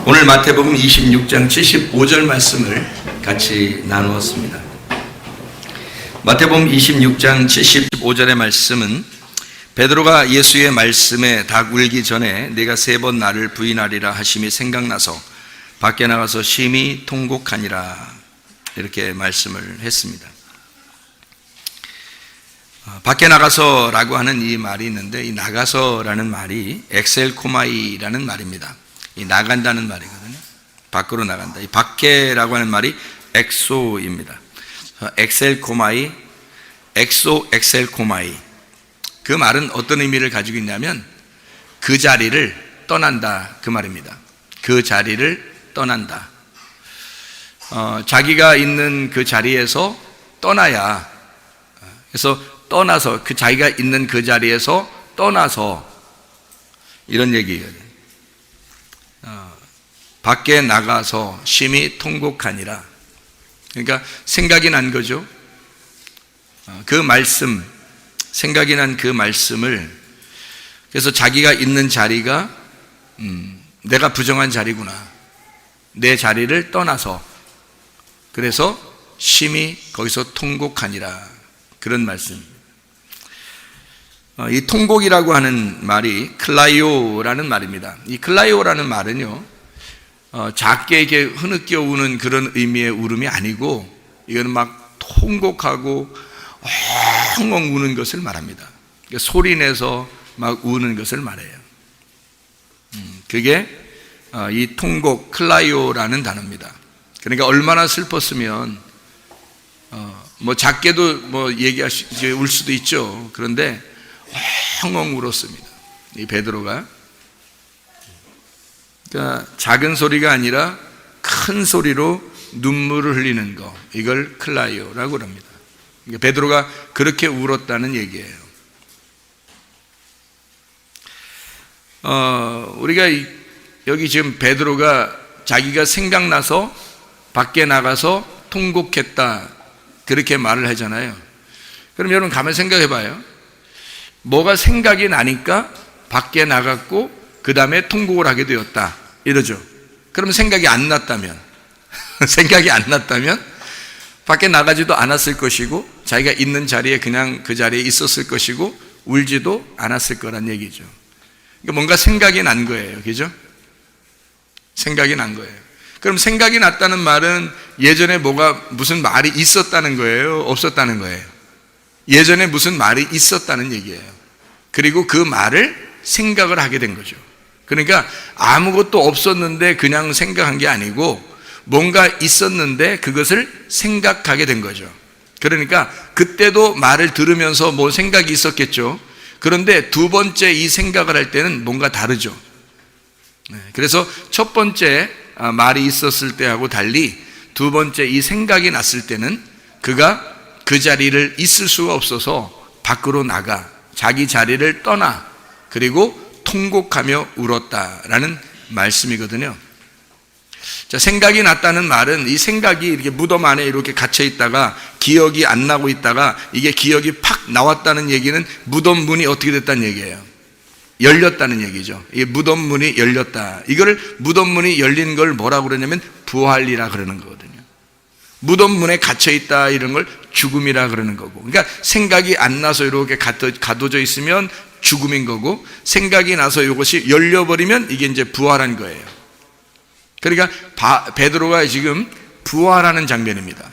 오늘 마태복음 26장 75절 말씀을 같이 나누었습니다. 마태복음 26장 75절의 말씀은 베드로가 예수의 말씀에 닭 울기 전에 네가 3번 나를 부인하리라 하심이 생각나서 밖에 나가서 심히 통곡하니라, 이렇게 말씀을 했습니다. 밖에 나가서라고 하는 이 말이 있는데, 이 나가서라는 말이 엑셀코마이라는 말입니다. 이 나간다는 말이거든요. 밖으로 나간다. 이 밖에라고 하는 말이 엑소입니다. 엑셀코마이, 엑셀코마이. 그 말은 어떤 의미를 가지고 있냐면 그 자리를 떠난다, 그 말입니다. 그 자리를 떠난다. 자기가 있는 그 자리에서 떠나야, 그래서 떠나서, 그 자기가 있는 그 자리에서 떠나서, 이런 얘기거든요. 밖에 나가서 심히 통곡하니라. 그러니까 생각이 난 거죠. 그 말씀, 생각이 난 그 말씀을, 그래서 자기가 있는 자리가 내가 부정한 자리구나, 내 자리를 떠나서, 그래서 심히 거기서 통곡하니라, 그런 말씀입니다. 이 통곡이라고 하는 말이 클라이오라는 말입니다. 이 클라이오라는 말은요, 작게 이렇게 흐느껴 우는 그런 의미의 울음이 아니고, 이거는 막 통곡하고 엉엉 우는 것을 말합니다. 소리내서 막 우는 것을 말해요. 그게 이 통곡, 클라이오라는 단어입니다. 그러니까 얼마나 슬펐으면 뭐 작게도 뭐 울 수도 있죠. 그런데 엉엉 울었습니다, 이 베드로가. 그러니까 작은 소리가 아니라 큰 소리로 눈물을 흘리는 거, 이걸 클라이오라고 합니다. 그러니까 베드로가 그렇게 울었다는 얘기예요. 우리가 여기 지금 베드로가 자기가 생각나서 밖에 나가서 통곡했다, 그렇게 말을 하잖아요. 그럼 여러분 가만 생각해 봐요. 뭐가 생각이 나니까 밖에 나갔고 그 다음에 통곡을 하게 되었다, 이러죠. 그럼 생각이 안 났다면 생각이 안 났다면 밖에 나가지도 않았을 것이고 자기가 있는 자리에 그냥 그 자리에 있었을 것이고 울지도 않았을 거란 얘기죠. 그러니까 뭔가 생각이 난 거예요, 그죠? 생각이 난 거예요. 그럼 생각이 났다는 말은 예전에 무슨 말이 있었다는 거예요, 없었다는 거예요? 예전에 무슨 말이 있었다는 얘기예요. 그리고 그 말을 생각을 하게 된 거죠. 그러니까 아무것도 없었는데 그냥 생각한 게 아니고 뭔가 있었는데 그것을 생각하게 된 거죠. 그러니까 그때도 말을 들으면서 뭐 생각이 있었겠죠. 그런데 두 번째 이 생각을 할 때는 뭔가 다르죠. 그래서 첫 번째 말이 있었을 때하고 달리 두 번째 이 생각이 났을 때는 그가 그 자리를 있을 수가 없어서 밖으로 나가 자기 자리를 떠나, 그리고 통곡하며 울었다라는 말씀이거든요. 자, 생각이 났다는 말은 이 생각이 이렇게 무덤 안에 이렇게 갇혀 있다가 기억이 안 나고 있다가 이게 기억이 팍 나왔다는 얘기는 무덤 문이 어떻게 됐다는 얘기예요? 열렸다는 얘기죠. 이 무덤 문이 열렸다. 이거를 무덤 문이 열린 걸 뭐라고 그러냐면 부활이라 그러는 거거든요. 무덤 문에 갇혀 있다, 이런 걸 죽음이라 그러는 거고. 그러니까 생각이 안 나서 이렇게 가둬져 있으면 죽음인 거고, 생각이 나서 이것이 열려버리면 이게 이제 부활한 거예요. 그러니까 베드로가 지금 부활하는 장면입니다.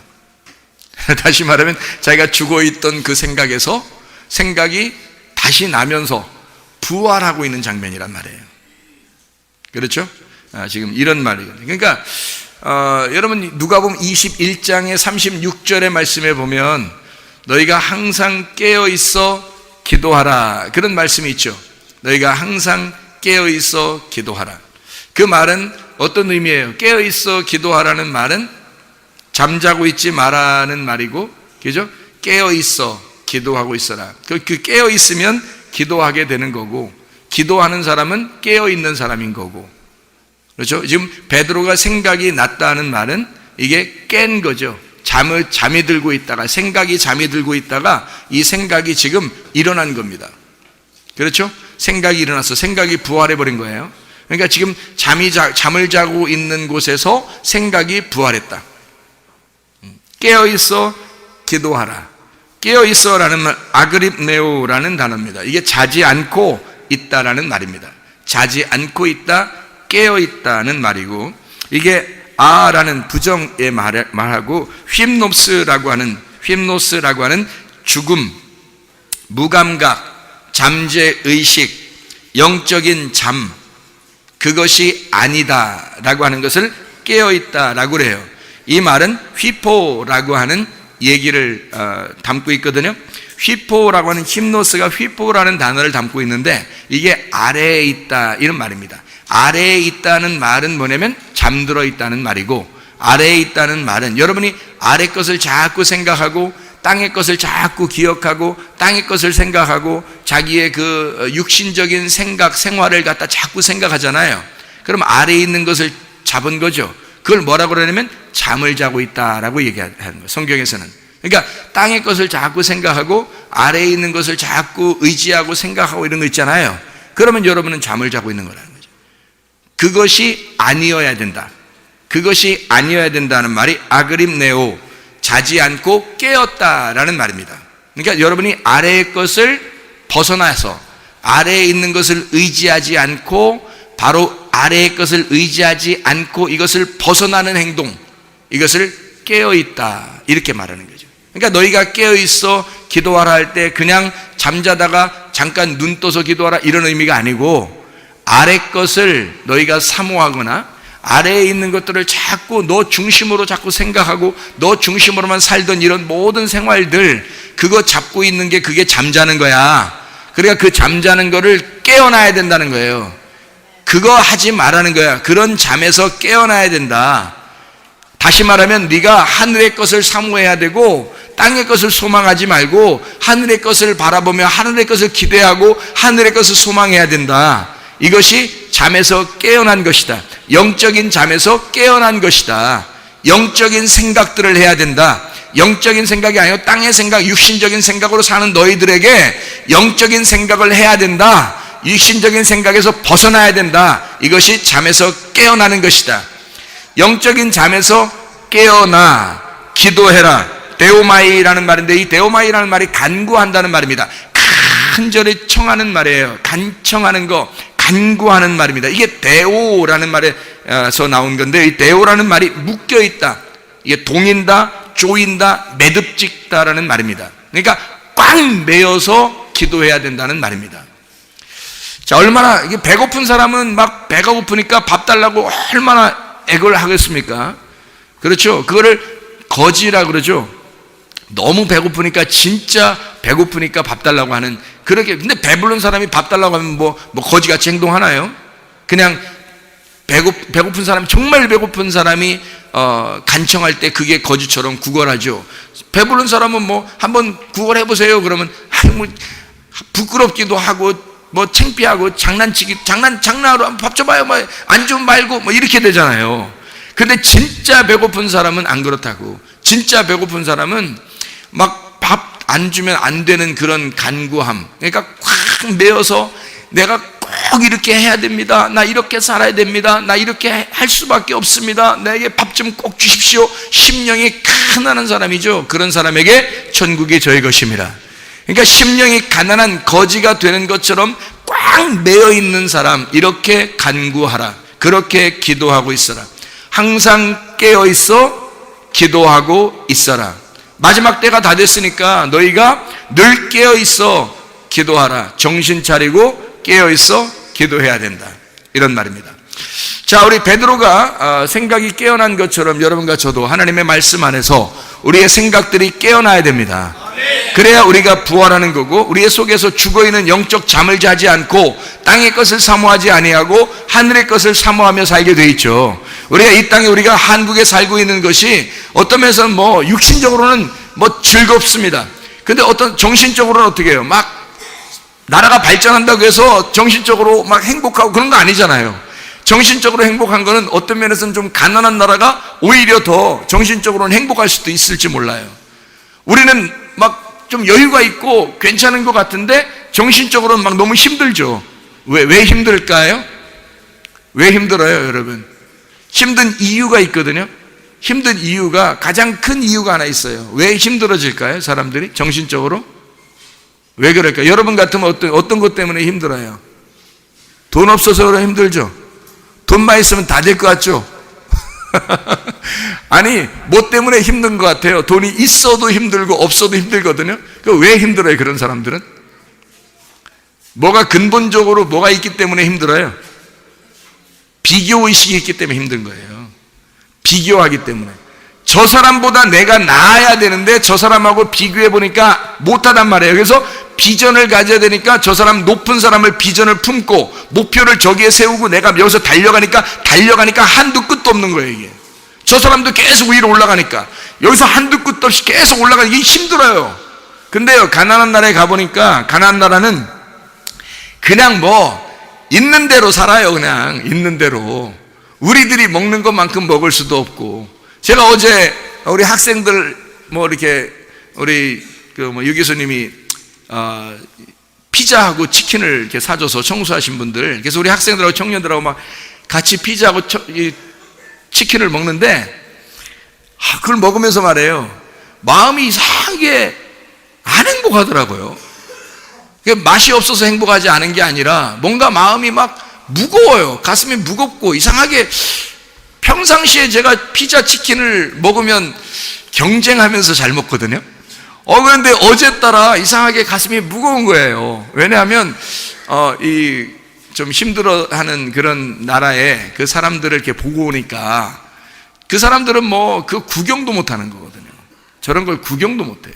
다시 말하면 자기가 죽어있던 그 생각에서 생각이 다시 나면서 부활하고 있는 장면이란 말이에요. 그렇죠? 지금 이런 말이거든요. 그러니까 여러분 누가복음 21장의 36절의 말씀에 보면 너희가 항상 깨어있어 기도하라, 그런 말씀이 있죠. 너희가 항상 깨어있어 기도하라. 그 말은 어떤 의미예요? 깨어있어 기도하라는 말은 잠자고 있지 마라는 말이고, 그죠? 깨어있어 기도하고 있어라. 그 깨어있으면 기도하게 되는 거고, 기도하는 사람은 깨어있는 사람인 거고, 그렇죠? 지금 베드로가 생각이 났다는 말은 이게 깬 거죠. 잠이 들고 있다가, 생각이 잠이 들고 있다가 이 생각이 지금 일어난 겁니다. 그렇죠? 생각이 일어났어. 생각이 부활해버린 거예요. 그러니까 지금 잠을 자고 있는 곳에서 생각이 부활했다. 깨어있어 기도하라. 깨어있어라는 말, 아그립네오라는 단어입니다. 이게 자지 않고 있다라는 말입니다. 자지 않고 있다, 깨어있다는 말이고, 이게 아라는 부정의 말하고 휘노스라고 하는 죽음, 무감각, 잠재의식, 영적인 잠, 그것이 아니다라고 하는 것을 깨어있다라고 그래요. 이 말은 휘포라고 하는 얘기를 담고 있거든요. 휘포라고 하는 힘노스가 휘포라는 단어를 담고 있는데, 이게 아래에 있다 이런 말입니다. 아래에 있다는 말은 뭐냐면 잠들어 있다는 말이고, 아래에 있다는 말은 여러분이 아래 것을 자꾸 생각하고 땅의 것을 자꾸 기억하고 땅의 것을 생각하고 자기의 그 육신적인 생각, 생활을 갖다 자꾸 생각하잖아요. 그럼 아래에 있는 것을 잡은 거죠. 그걸 뭐라고 그러냐면 잠을 자고 있다라고 얘기하는 거예요, 성경에서는. 그러니까 땅의 것을 자꾸 생각하고 아래에 있는 것을 자꾸 의지하고 생각하고 이런 거 있잖아요. 그러면 여러분은 잠을 자고 있는 거라는 거죠. 그것이 아니어야 된다. 그것이 아니어야 된다는 말이 아그립네오, 자지 않고 깨었다라는 말입니다. 그러니까 여러분이 아래의 것을 벗어나서 아래에 있는 것을 의지하지 않고 바로 아래의 것을 의지하지 않고 이것을 벗어나는 행동, 이것을 깨어있다 이렇게 말하는 거죠. 그러니까 너희가 깨어있어 기도하라 할 때 그냥 잠자다가 잠깐 눈 떠서 기도하라 이런 의미가 아니고, 아래 것을 너희가 사모하거나 아래에 있는 것들을 자꾸 너 중심으로 자꾸 생각하고 너 중심으로만 살던 이런 모든 생활들, 그거 잡고 있는 게 그게 잠자는 거야. 그러니까 그 잠자는 거를 깨어나야 된다는 거예요. 그거 하지 말라는 거야. 그런 잠에서 깨어나야 된다. 다시 말하면 네가 하늘의 것을 사모해야 되고 땅의 것을 소망하지 말고 하늘의 것을 바라보며 하늘의 것을 기대하고 하늘의 것을 소망해야 된다. 이것이 잠에서 깨어난 것이다. 영적인 잠에서 깨어난 것이다. 영적인 생각들을 해야 된다. 영적인 생각이 아니고 땅의 생각, 육신적인 생각으로 사는 너희들에게 영적인 생각을 해야 된다. 육신적인 생각에서 벗어나야 된다. 이것이 잠에서 깨어나는 것이다. 영적인 잠에서 깨어나 기도해라. 데오마이라는 말인데, 이 데오마이라는 말이 간구한다는 말입니다. 간절히 청하는 말이에요. 간청하는 거, 간구하는 말입니다. 이게 데오라는 말에서 나온 건데, 이 데오라는 말이 묶여있다, 이게 동인다, 조인다, 매듭짓다라는 말입니다. 그러니까 꽉 매여서 기도해야 된다는 말입니다. 자, 얼마나, 이게 배고픈 사람은 막 배가 고프니까 밥 달라고 얼마나 애걸 하겠습니까? 그렇죠. 그거를 거지라 그러죠. 너무 배고프니까, 진짜 배고프니까 밥 달라고 하는, 그렇게. 근데 배부른 사람이 밥 달라고 하면 뭐 거지같이 행동하나요? 그냥 배고픈 사람이, 정말 배고픈 사람이 간청할 때 그게 거지처럼 구걸하죠. 배부른 사람은 뭐 한번 구걸해보세요 그러면 뭐 부끄럽기도 하고 뭐 창피하고 장난으로 밥 줘봐요, 뭐 안 좀 말고 뭐 이렇게 되잖아요. 근데 진짜 배고픈 사람은 안 그렇다고. 진짜 배고픈 사람은 막 밥 안 주면 안 되는 그런 간구함, 그러니까 꽉 매어서 내가 꼭 이렇게 해야 됩니다, 나 이렇게 살아야 됩니다, 나 이렇게 할 수밖에 없습니다, 나에게 밥 좀 꼭 주십시오. 심령이 가난한 사람이죠. 그런 사람에게 천국이 저의 것입니다. 그러니까 심령이 가난한 거지가 되는 것처럼 꽉 매여 있는 사람, 이렇게 간구하라. 그렇게 기도하고 있어라. 항상 깨어 있어 기도하고 있어라. 마지막 때가 다 됐으니까 너희가 늘 깨어 있어 기도하라. 정신 차리고 깨어 있어 기도해야 된다. 이런 말입니다. 자, 우리 베드로가 생각이 깨어난 것처럼 여러분과 저도 하나님의 말씀 안에서 우리의 생각들이 깨어나야 됩니다. 그래야 우리가 부활하는 거고, 우리의 속에서 죽어있는 영적 잠을 자지 않고 땅의 것을 사모하지 아니하고 하늘의 것을 사모하며 살게 돼 있죠. 우리가 이 땅에, 우리가 한국에 살고 있는 것이 어떤 면에서는 뭐 육신적으로는 뭐 즐겁습니다. 근데 어떤 정신적으로는 어떻게 해요? 막 나라가 발전한다고 해서 정신적으로 막 행복하고 그런 거 아니잖아요. 정신적으로 행복한 거는 어떤 면에서는 좀 가난한 나라가 오히려 더 정신적으로는 행복할 수도 있을지 몰라요. 우리는 막 좀 여유가 있고 괜찮은 것 같은데 정신적으로는 막 너무 힘들죠. 왜 힘들까요? 왜 힘들어요, 여러분? 힘든 이유가 있거든요. 힘든 이유가, 가장 큰 이유가 하나 있어요. 왜 힘들어질까요, 사람들이? 정신적으로? 왜 그럴까요? 여러분 같으면 어떤 것 때문에 힘들어요? 돈 없어서 그래 힘들죠? 돈만 있으면 다 될 것 같죠? 아니, 뭐 때문에 힘든 것 같아요? 돈이 있어도 힘들고 없어도 힘들거든요. 왜 힘들어요, 그런 사람들은? 뭐가 근본적으로 뭐가 있기 때문에 힘들어요? 비교의식이 있기 때문에 힘든 거예요. 비교하기 때문에. 저 사람보다 내가 나아야 되는데 저 사람하고 비교해 보니까 못하단 말이에요. 그래서 비전을 가져야 되니까 저 사람, 높은 사람을 비전을 품고 목표를 저기에 세우고 내가 여기서 달려가니까 한두 끝도 없는 거예요, 이게. 저 사람도 계속 위로 올라가니까 여기서 한두 끝도 없이 계속 올라가니까 이게 힘들어요. 근데요, 가나안 나라에 가보니까 가나안 나라는 그냥 뭐 있는 대로 살아요. 그냥 있는 대로. 우리들이 먹는 것만큼 먹을 수도 없고. 제가 어제 우리 학생들 뭐 이렇게 우리 유 교수님이 피자하고 치킨을 이렇게 사줘서 청소하신 분들, 그래서 우리 학생들하고 청년들하고 막 같이 피자하고 치킨을 먹는데, 그걸 먹으면서 말해요, 마음이 이상하게 안 행복하더라고요. 맛이 없어서 행복하지 않은 게 아니라 뭔가 마음이 막 무거워요. 가슴이 무겁고 이상하게. 평상시에 제가 피자 치킨을 먹으면 경쟁하면서 잘 먹거든요. 그런데 어제 따라 이상하게 가슴이 무거운 거예요. 왜냐하면 좀 힘들어하는 그런 나라에 그 사람들을 이렇게 보고 오니까, 그 사람들은 뭐 그 구경도 못 하는 거거든요. 저런 걸 구경도 못 해요.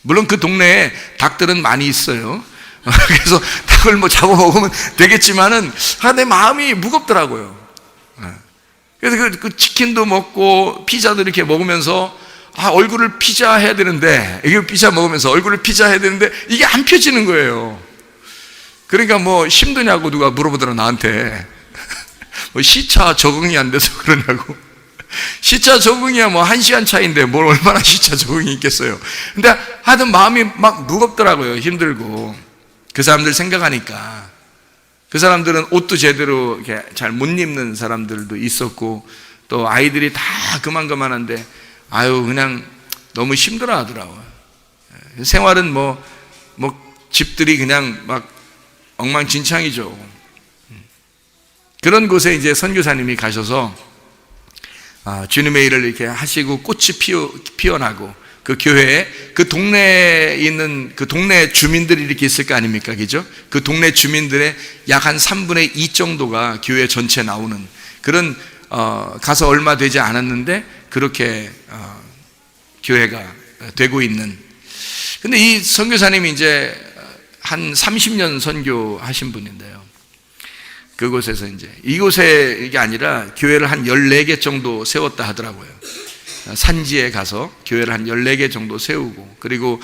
물론 그 동네에 닭들은 많이 있어요. 그래서 닭을 뭐 잡아 먹으면 되겠지만은 내 마음이 무겁더라고요. 그래서 그 치킨도 먹고 피자도 이렇게 먹으면서 얼굴을 피자 해야 되는데, 이게 피자 먹으면서 얼굴을 피자 해야 되는데 이게 안 펴지는 거예요. 그러니까 뭐 힘드냐고 누가 물어보더라, 나한테. 뭐 시차 적응이 안 돼서 그러냐고. 시차 적응이야 뭐 1시간 차이인데 뭘 얼마나 시차 적응이 있겠어요. 근데 하여튼 마음이 막 무겁더라고요. 힘들고. 그 사람들 생각하니까. 그 사람들은 옷도 제대로 이렇게 잘 못 입는 사람들도 있었고, 또 아이들이 다 그만한데 그냥 너무 힘들어 하더라고요. 생활은 뭐 집들이 그냥 막 엉망진창이죠. 그런 곳에 이제 선교사님이 가셔서 주님의 일을 이렇게 하시고 꽃이 피어나고, 그 교회에, 그 동네에 있는 그 동네 주민들이 이렇게 있을 거 아닙니까? 그죠? 그 동네 주민들의 약 한 3분의 2 정도가 교회 전체에 나오는 그런, 가서 얼마 되지 않았는데 그렇게 교회가 되고 있는. 근데 이 선교사님이 이제 한 30년 선교하신 분인데요, 그곳에서 이곳에 이게 아니라 교회를 한 14개 정도 세웠다 하더라고요. 산지에 가서 교회를 한 14개 정도 세우고, 그리고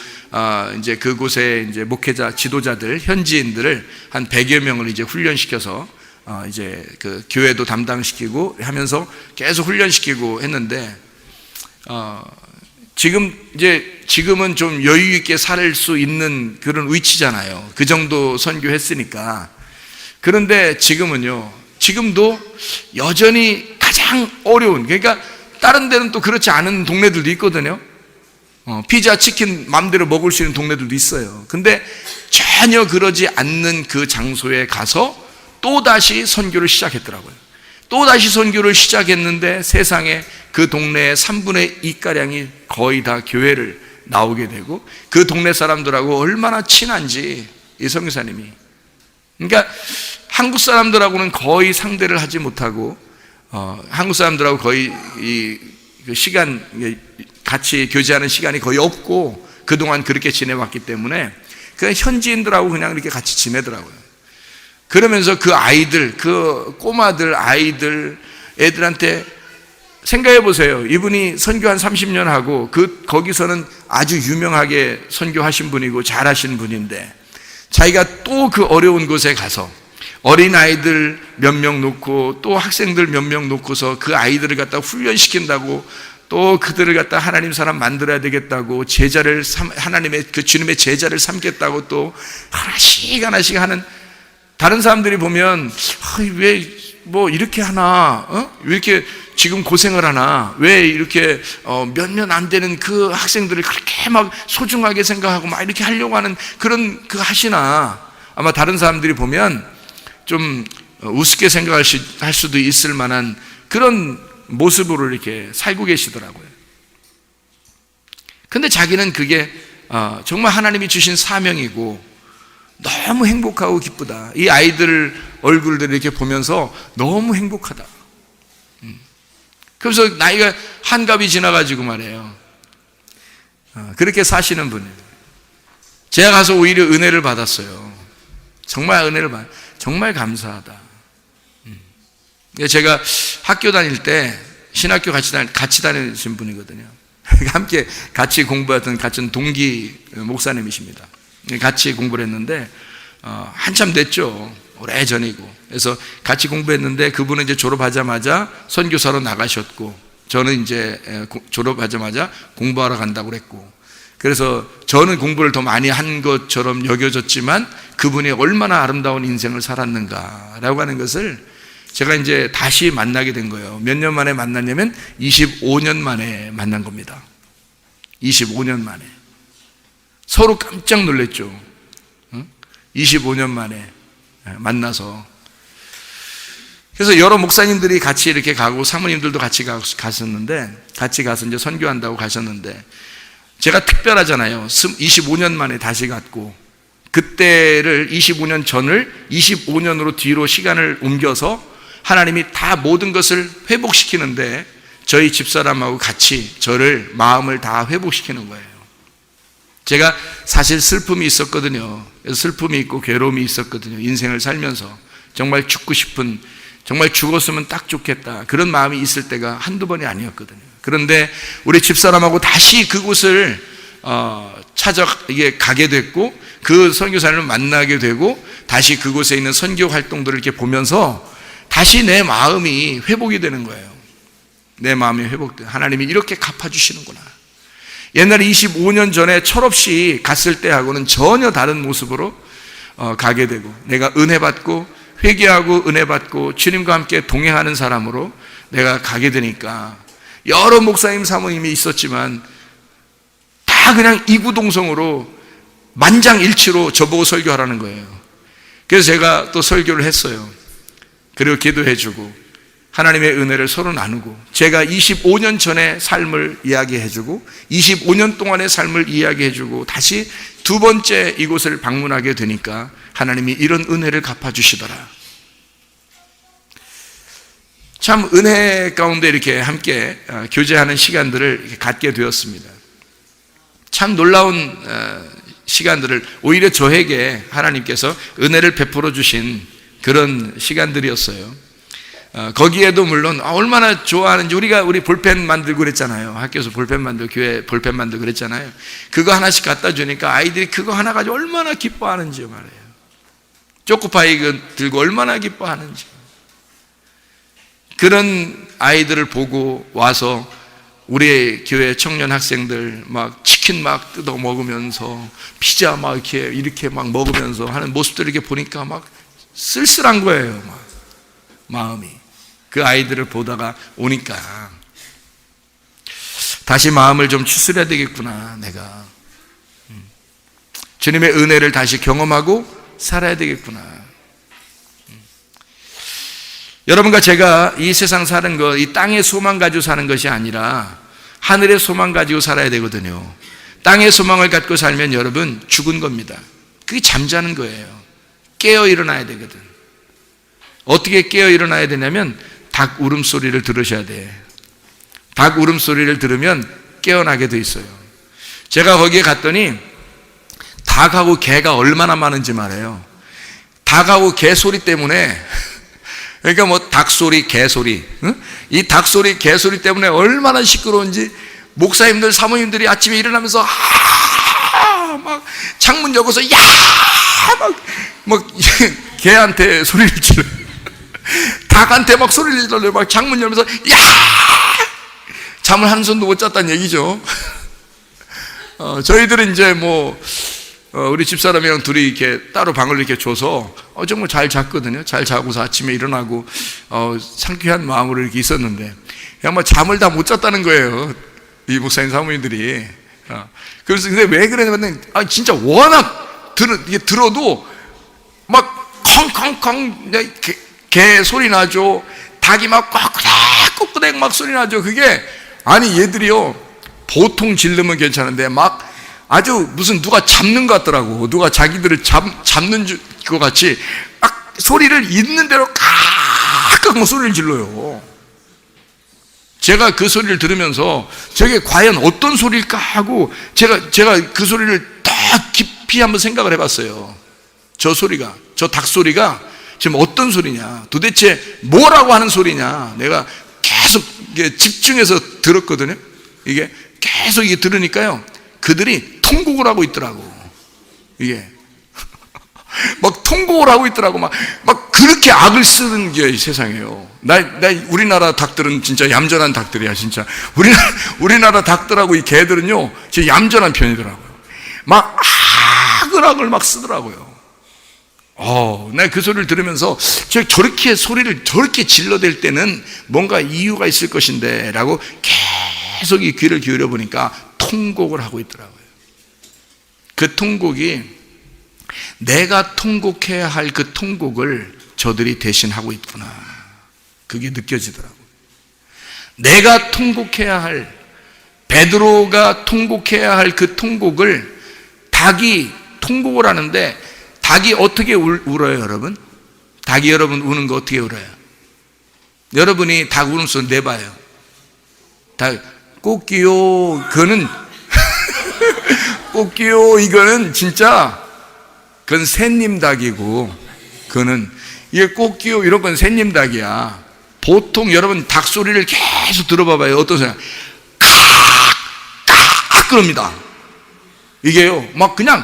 이제 그곳에 이제 목회자, 지도자들, 현지인들을 한 100여 명을 이제 훈련시켜서 이제 그 교회도 담당시키고 하면서 계속 훈련시키고 했는데, 지금은 좀 여유 있게 살 수 있는 그런 위치잖아요. 그 정도 선교했으니까. 그런데 지금도 여전히 가장 어려운, 그러니까 다른 데는 또 그렇지 않은 동네들도 있거든요. 피자, 치킨 마음대로 먹을 수 있는 동네들도 있어요. 근데 전혀 그러지 않는 그 장소에 가서 또다시 선교를 시작했더라고요. 또다시 선교를 시작했는데 세상에 그 동네의 3분의 2가량이 거의 다 교회를 나오게 되고, 그 동네 사람들하고 얼마나 친한지 이 선교사님이. 그러니까 한국 사람들하고는 거의 상대를 하지 못하고, 한국 사람들하고 거의 그 시간, 같이 교제하는 시간이 거의 없고, 그동안 그렇게 지내왔기 때문에 그냥 현지인들하고 그냥 이렇게 같이 지내더라고요. 그러면서 그 아이들, 그 꼬마들, 아이들, 애들한테 생각해 보세요. 이분이 선교 한 30년 하고, 거기서는 아주 유명하게 선교하신 분이고 잘하신 분인데, 자기가 또 그 어려운 곳에 가서 어린아이들 몇 명 놓고 또 학생들 몇 명 놓고서 그 아이들을 갖다 훈련시킨다고, 또 그들을 갖다 하나님 사람 만들어야 되겠다고, 하나님의 그 주님의 제자를 삼겠다고 또 하나씩 하나씩 하는, 다른 사람들이 보면 왜 뭐 이렇게 하나, 왜 이렇게 지금 고생을 하나, 왜 이렇게 몇 년 안 되는 그 학생들을 그렇게 막 소중하게 생각하고 막 이렇게 하려고 하는 그런 그 하시나, 아마 다른 사람들이 보면 좀 우습게 생각할 수도 있을 만한 그런 모습으로 이렇게 살고 계시더라고요. 근데 자기는 그게 정말 하나님이 주신 사명이고 너무 행복하고 기쁘다. 이 아이들 얼굴들을 이렇게 보면서 너무 행복하다. 그래서 나이가 한갑이 지나가지고 말이에요. 그렇게 사시는 분이에요. 제가 가서 오히려 은혜를 받았어요. 정말 은혜를 정말 감사하다. 제가 학교 다닐 때 신학교 같이 다니신 분이거든요. 함께 같이 공부했던 같은 동기 목사님이십니다. 같이 공부를 했는데 한참 됐죠. 오래전이고. 그래서 같이 공부했는데 그분은 이제 졸업하자마자 선교사로 나가셨고, 저는 이제 졸업하자마자 공부하러 간다고 그랬고, 그래서 저는 공부를 더 많이 한 것처럼 여겨졌지만 그분이 얼마나 아름다운 인생을 살았는가라고 하는 것을 제가 이제 다시 만나게 된 거예요. 몇 년 만에 만났냐면 25년 만에 만난 겁니다. 25년 만에. 서로 깜짝 놀랐죠. 25년 만에 만나서. 그래서 여러 목사님들이 같이 이렇게 가고 사모님들도 같이 가셨는데, 같이 가서 이제 선교한다고 가셨는데, 제가 특별하잖아요. 25년 만에 다시 갔고, 그때를 25년 전을 25년으로 뒤로 시간을 옮겨서 하나님이 다 모든 것을 회복시키는데 저희 집사람하고 같이 저를 마음을 다 회복시키는 거예요. 제가 사실 슬픔이 있었거든요. 슬픔이 있고 괴로움이 있었거든요. 인생을 살면서 정말 죽고 싶은, 정말 죽었으면 딱 좋겠다, 그런 마음이 있을 때가 한두 번이 아니었거든요. 그런데 우리 집사람하고 다시 그곳을 이게 가게 됐고, 그 선교사님을 만나게 되고, 다시 그곳에 있는 선교 활동들을 이렇게 보면서 다시 내 마음이 회복이 되는 거예요. 내 마음이 회복돼. 하나님이 이렇게 갚아주시는구나. 옛날에 25년 전에 철없이 갔을 때하고는 전혀 다른 모습으로 가게 되고, 내가 은혜 받고 회개하고 은혜 받고 주님과 함께 동행하는 사람으로 내가 가게 되니까, 여러 목사님 사모님이 있었지만 다 그냥 이구동성으로 만장일치로 저보고 설교하라는 거예요. 그래서 제가 또 설교를 했어요. 그리고 기도해주고 하나님의 은혜를 서로 나누고, 제가 25년 전의 삶을 이야기해주고 25년 동안의 삶을 이야기해주고 다시 두 번째 이곳을 방문하게 되니까 하나님이 이런 은혜를 갚아주시더라. 참 은혜 가운데 이렇게 함께 교제하는 시간들을 이렇게 갖게 되었습니다. 참 놀라운 시간들을 오히려 저에게 하나님께서 은혜를 베풀어 주신 그런 시간들이었어요. 거기에도 물론 얼마나 좋아하는지, 우리 볼펜 만들고 그랬잖아요. 학교에서 볼펜 만들고 교회 볼펜 만들고 그랬잖아요. 그거 하나씩 갖다 주니까 아이들이 그거 하나 가지고 얼마나 기뻐하는지 말이에요. 초코파이 들고 얼마나 기뻐하는지. 그런 아이들을 보고 와서 우리 교회 청년 학생들 막 치킨 막 뜯어 먹으면서 피자 막 이렇게 막 먹으면서 하는 모습들을 이렇게 보니까 막 쓸쓸한 거예요. 막 마음이. 그 아이들을 보다가 오니까 다시 마음을 좀 추스려야 되겠구나. 내가 주님의 은혜를 다시 경험하고 살아야 되겠구나. 여러분과 제가 이 세상 사는 것, 이 땅의 소망 가지고 사는 것이 아니라 하늘의 소망 가지고 살아야 되거든요. 땅의 소망을 갖고 살면 여러분 죽은 겁니다. 그게 잠자는 거예요. 깨어 일어나야 되거든. 어떻게 깨어 일어나야 되냐면 닭 울음소리를 들으셔야 돼. 닭 울음소리를 들으면 깨어나게 돼 있어요. 제가 거기에 갔더니 닭하고 개가 얼마나 많은지 말해요. 닭하고 개 소리 때문에, 그러니까 뭐 닭소리, 개소리, 이 닭소리, 개소리 때문에 얼마나 시끄러운지 목사님들, 사모님들이 아침에 일어나면서 막 창문 열고서 막 개한테 소리를 질러, 닭한테 막 소리를 질러, 막 창문 열면서 잠을 한 손도 못 잤다는 얘기죠. 저희들은 이제 뭐 우리 집사람이랑 둘이 이렇게 따로 방을 이렇게 줘서 정말 잘 잤거든요. 잘 자고서 아침에 일어나고 상쾌한 마음으로 이렇게 있었는데 그냥 뭐 잠을 다 못 잤다는 거예요, 이 목사님 사모님들이. 그래서 근데 왜 그러냐면 진짜 워낙 이게 들어도 막 컹컹컹 개 소리 나죠. 닭이 막 꾹꾹꾹 막 소리 나죠. 그게 얘들이요 보통 질르면 괜찮은데 막 아주 무슨 누가 잡는 것 같더라고. 누가 자기들을 잡는 것 같이 막 소리를 있는 대로 깍깍 소리를 질러요. 제가 그 소리를 들으면서 저게 과연 어떤 소리일까 하고 제가 그 소리를 더 깊이 한번 생각을 해봤어요. 저 닭 소리가 지금 어떤 소리냐, 도대체 뭐라고 하는 소리냐. 내가 계속 집중해서 들었거든요. 이게 계속 이게 들으니까요, 그들이 통곡을 하고 있더라고. 이게 막 통곡을 하고 있더라고. 막 그렇게 악을 쓰는 게 세상이에요. 우리나라 닭들은 진짜 얌전한 닭들이야, 진짜. 우리나라 닭들하고 이 개들은요, 진짜 얌전한 편이더라고요. 막 악을 막 쓰더라고요. 내가 그 소리를 들으면서 저렇게 소리를 저렇게 질러댈 때는 뭔가 이유가 있을 것인데 라고 계속 이 귀를 기울여 보니까 통곡을 하고 있더라고요. 그 통곡이 내가 통곡해야 할 그 통곡을 저들이 대신하고 있구나, 그게 느껴지더라고요. 내가 통곡해야 할, 베드로가 통곡해야 할 그 통곡을 닭이 통곡을 하는데, 닭이 어떻게 울어요, 여러분? 닭이 여러분 우는 거 어떻게 울어요? 여러분이 닭 울음소리 내봐요. 닭 꽃기요, 그거는 꽃기요, 이거는 진짜 그건 새님 닭이고, 그거는 이게 꽃기요 이런 건 새님 닭이야. 보통 여러분 닭 소리를 계속 들어봐봐요. 어떤 소리야? 깍깍 그럽니다. 이게요 막 그냥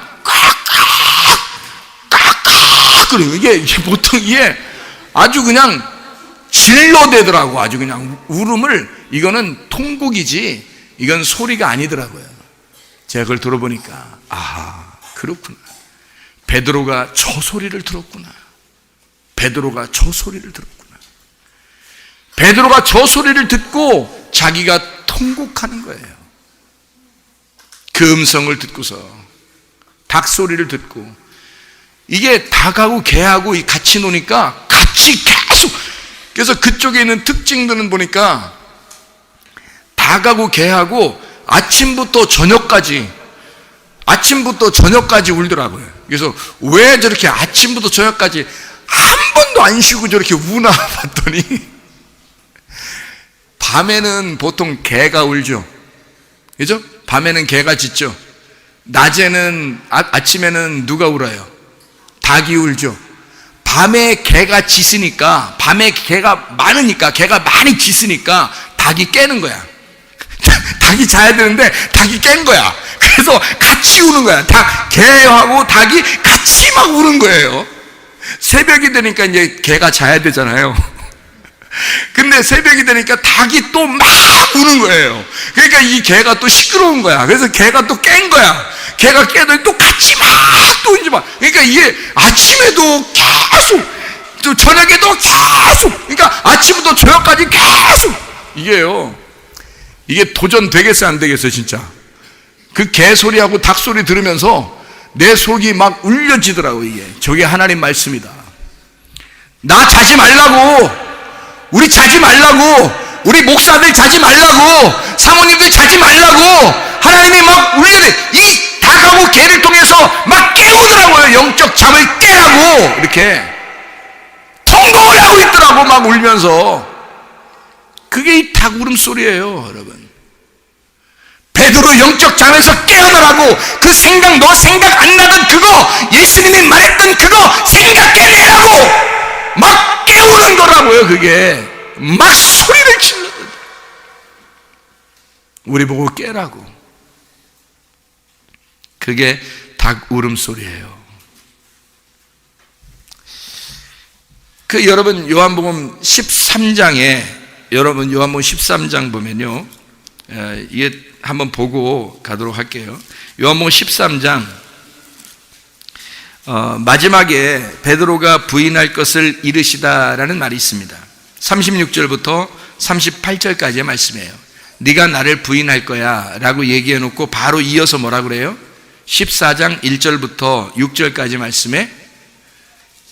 깍깍 그래요. 이게 보통 이게 아주 그냥 질러대더라고. 아주 그냥 울음을, 이거는 통곡이지 이건 소리가 아니더라고요. 제가 그걸 들어보니까 그렇구나. 베드로가 저 소리를 들었구나. 베드로가 저 소리를 들었구나. 베드로가 저 소리를 듣고 자기가 통곡하는 거예요. 그 음성을 듣고서, 닭 소리를 듣고, 이게 닭하고 개하고 같이 노니까 같이 계속, 그래서 그쪽에 있는 특징들은 보니까 닭하고 개하고 아침부터 저녁까지 울더라고요. 그래서 왜 저렇게 아침부터 저녁까지 한 번도 안 쉬고 저렇게 우나 봤더니 밤에는 보통 개가 울죠. 그죠? 밤에는 개가 짖죠. 낮에는 아침에는 누가 울어요? 닭이 울죠. 밤에 개가 짖으니까, 밤에 개가 많으니까, 개가 많이 짖으니까 닭이 깨는 거야. 닭이 자야 되는데 닭이 깬 거야. 그래서 같이 우는 거야. 개하고 닭이 같이 막 우는 거예요. 새벽이 되니까 이제 개가 자야 되잖아요. 근데 새벽이 되니까 닭이 또 막 우는 거예요. 그러니까 이 개가 또 시끄러운 거야. 그래서 개가 또 깬 거야. 개가 깨더니 또 같이 막 또 울지 마. 그러니까 이게 아침에도 계속, 또 저녁에도 계속, 그러니까 아침부터 저녁까지 계속, 이게 도전 되겠어 안 되겠어 진짜. 그 개 소리하고 닭 소리 들으면서 내 속이 막 울려지더라고. 이게 저게 하나님 말씀이다. 나 자지 말라고, 우리 자지 말라고, 우리 목사들 자지 말라고, 사모님들 자지 말라고 하나님이 막 울려대. 이 닭하고 개를 통해서 막 깨우더라고요. 영적 잠을 깨라고 이렇게 통곡을 하고 있더라고. 막 울면서. 그게 이 닭 울음소리예요, 여러분. 베드로 영적 잠에서 깨어나라고. 그 생각, 너 생각 안 나던 그거, 예수님이 말했던 그거 생각해내라고 막 깨우는 거라고요. 그게 막 소리를 질러, 우리 보고 깨라고. 그게 닭 울음소리예요. 여러분 요한복음 13장에, 여러분 요한복음 13장 보면요, 이게 한번 보고 가도록 할게요. 요한복음 13장 마지막에 베드로가 부인할 것을 이르시다라는 말이 있습니다. 36절부터 38절까지의 말씀이에요. 네가 나를 부인할 거야 라고 얘기해 놓고 바로 이어서 뭐라 그래요? 14장 1절부터 6절까지 말씀에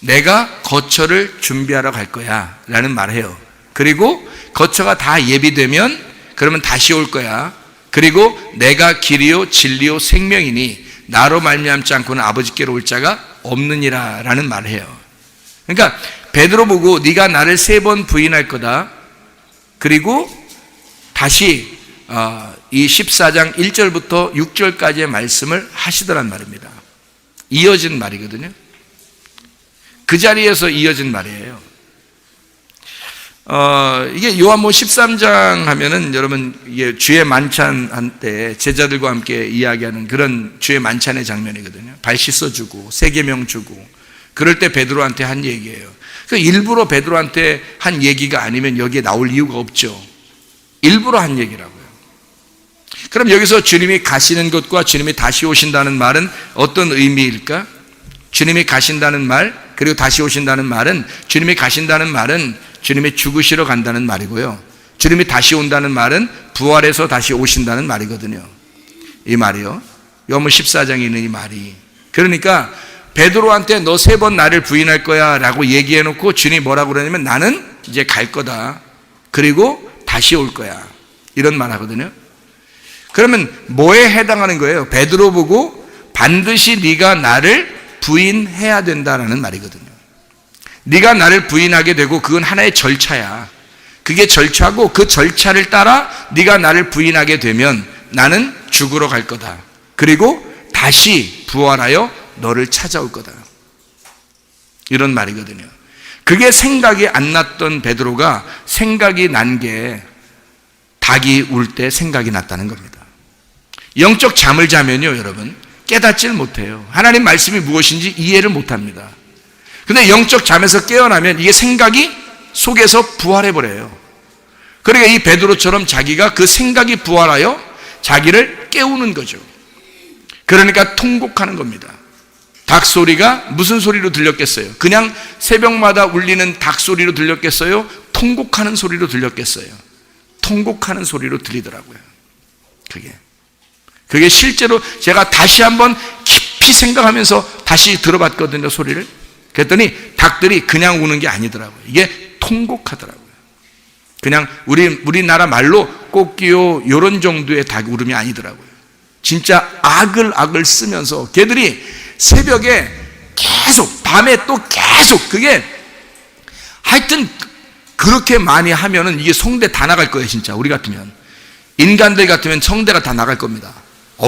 내가 거처를 준비하러 갈 거야 라는 말을 해요. 그리고 거처가 다 예비되면 그러면 다시 올 거야. 그리고 내가 길이요 진리요 생명이니 나로 말미암지 않고는 아버지께로 올 자가 없느니라 라는 말을 해요. 그러니까 베드로 보고 네가 나를 3번 부인할 거다. 그리고 다시 이 14장 1절부터 6절까지의 말씀을 하시더란 말입니다. 이어진 말이거든요. 그 자리에서 이어진 말이에요. 이게 요한복음 13장 하면은 여러분 이게 주의 만찬 한때 제자들과 함께 이야기하는 그런 주의 만찬의 장면이거든요. 발 씻어주고 세계명 주고 그럴 때 베드로한테 한 얘기예요. 그 일부러 베드로한테 한 얘기가 아니면 여기에 나올 이유가 없죠. 일부러 한 얘기라고요. 그럼 여기서 주님이 가시는 것과 주님이 다시 오신다는 말은 어떤 의미일까? 주님이 가신다는 말 그리고 다시 오신다는 말은 주님이 가신다는 말은 주님이 죽으시러 간다는 말이고요. 주님이 다시 온다는 말은 부활해서 다시 오신다는 말이거든요. 이 말이요. 요한복음 14장에 있는 이 말이. 그러니까 베드로한테 너 3번 나를 부인할 거야 라고 얘기해 놓고 주님이 뭐라고 그러냐면 나는 이제 갈 거다. 그리고 다시 올 거야. 이런 말 하거든요. 그러면 뭐에 해당하는 거예요? 베드로 보고 반드시 네가 나를 부인해야 된다라는 말이거든요. 네가 나를 부인하게 되고 그건 하나의 절차야. 그게 절차고 그 절차를 따라 네가 나를 부인하게 되면 나는 죽으러 갈 거다. 그리고 다시 부활하여 너를 찾아올 거다. 이런 말이거든요. 그게 생각이 안 났던 베드로가 생각이 난 게 닭이 울 때 생각이 났다는 겁니다. 영적 잠을 자면요, 여러분 깨닫지를 못해요. 하나님 말씀이 무엇인지 이해를 못합니다. 근데 영적 잠에서 깨어나면 이게 생각이 속에서 부활해버려요. 그러니까 이 베드로처럼 자기가 그 생각이 부활하여 자기를 깨우는 거죠. 그러니까 통곡하는 겁니다. 닭 소리가 무슨 소리로 들렸겠어요? 그냥 새벽마다 울리는 닭 소리로 들렸겠어요? 통곡하는 소리로 들렸겠어요? 통곡하는 소리로 들리더라고요. 그게 실제로 제가 다시 한번 깊이 생각하면서 다시 들어봤거든요, 소리를. 그랬더니 닭들이 그냥 우는 게 아니더라고요. 이게 통곡하더라고요. 그냥 우리나라 말로 꽃기요 이런 정도의 닭 울음이 아니더라고요. 진짜 악을 쓰면서 걔들이 새벽에 계속 밤에 또 계속 그게 하여튼 그렇게 많이 하면은 이게 성대 다 나갈 거예요. 진짜 우리 같으면 인간들 같으면 성대가 다 나갈 겁니다.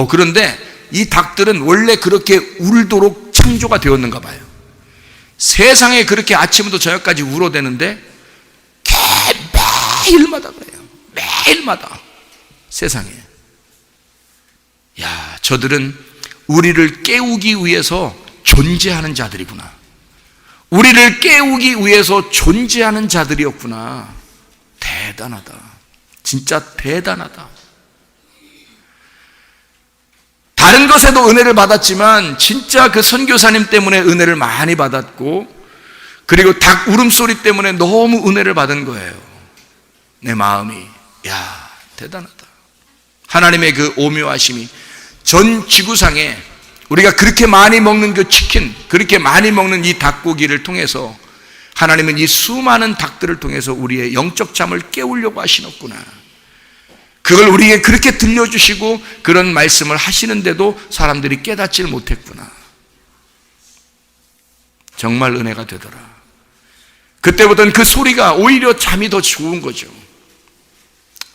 그런데 이 닭들은 원래 그렇게 울도록 창조가 되었는가 봐요. 세상에 그렇게 아침부터 저녁까지 울어대는데 매일마다 그래요. 매일마다 세상에. 야, 저들은 우리를 깨우기 위해서 존재하는 자들이구나. 우리를 깨우기 위해서 존재하는 자들이었구나. 대단하다. 진짜 대단하다. 다른 것에도 은혜를 받았지만 진짜 그 선교사님 때문에 은혜를 많이 받았고 그리고 닭 울음소리 때문에 너무 은혜를 받은 거예요. 내 마음이. 야, 대단하다. 하나님의 그 오묘하심이 전 지구상에 우리가 그렇게 많이 먹는 그 치킨, 그렇게 많이 먹는 이 닭고기를 통해서 하나님은 이 수많은 닭들을 통해서 우리의 영적 잠을 깨우려고 하시는구나. 그걸 우리에게 그렇게 들려주시고 그런 말씀을 하시는데도 사람들이 깨닫지를 못했구나. 정말 은혜가 되더라. 그때부터는 그 소리가 오히려 잠이 더 좋은 거죠.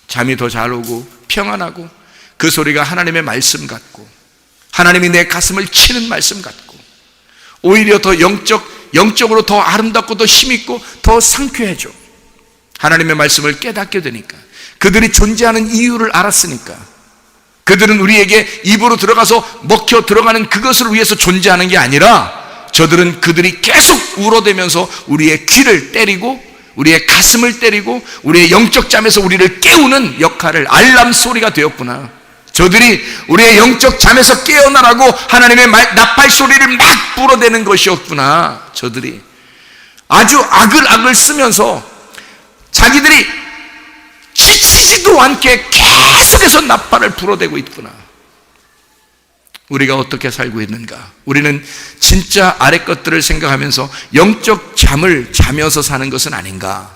잠이 더 잘 오고 평안하고 그 소리가 하나님의 말씀 같고 하나님이 내 가슴을 치는 말씀 같고 오히려 더 영적으로 더 아름답고 더 힘있고 더 상쾌해져. 하나님의 말씀을 깨닫게 되니까 그들이 존재하는 이유를 알았으니까 그들은 우리에게 입으로 들어가서 먹혀 들어가는 그것을 위해서 존재하는 게 아니라 저들은 그들이 계속 울어대면서 우리의 귀를 때리고 우리의 가슴을 때리고 우리의 영적 잠에서 우리를 깨우는 역할을 알람 소리가 되었구나. 저들이 우리의 영적 잠에서 깨어나라고 하나님의 나팔 소리를 막 불어대는 것이었구나. 저들이 아주 악을 쓰면서 자기들이 지치지도 않게 계속해서 나팔을 불어대고 있구나. 우리가 어떻게 살고 있는가? 우리는 진짜 아래 것들을 생각하면서 영적 잠을 자면서 사는 것은 아닌가?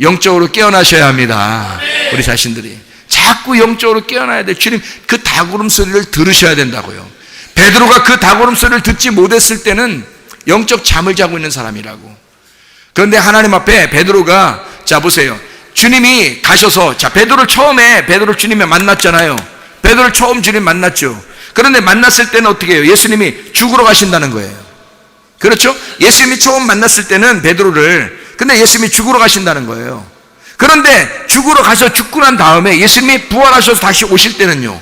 영적으로 깨어나셔야 합니다. 우리 자신들이 자꾸 영적으로 깨어나야 돼. 주님, 그 닭울음 소리를 들으셔야 된다고요. 베드로가 그 닭울음 소리를 듣지 못했을 때는 영적 잠을 자고 있는 사람이라고. 그런데 하나님 앞에 베드로가, 자 보세요, 주님이 가셔서, 자 베드로를 처음에 베드로 주님이 만났잖아요. 베드로를 처음 주님 만났죠. 그런데 만났을 때는 어떻게 해요? 예수님이 죽으러 가신다는 거예요. 그렇죠? 예수님이 처음 만났을 때는 베드로를, 근데 예수님이 죽으러 가신다는 거예요. 그런데 죽으러 가서 죽고 난 다음에 예수님이 부활하셔서 다시 오실 때는요,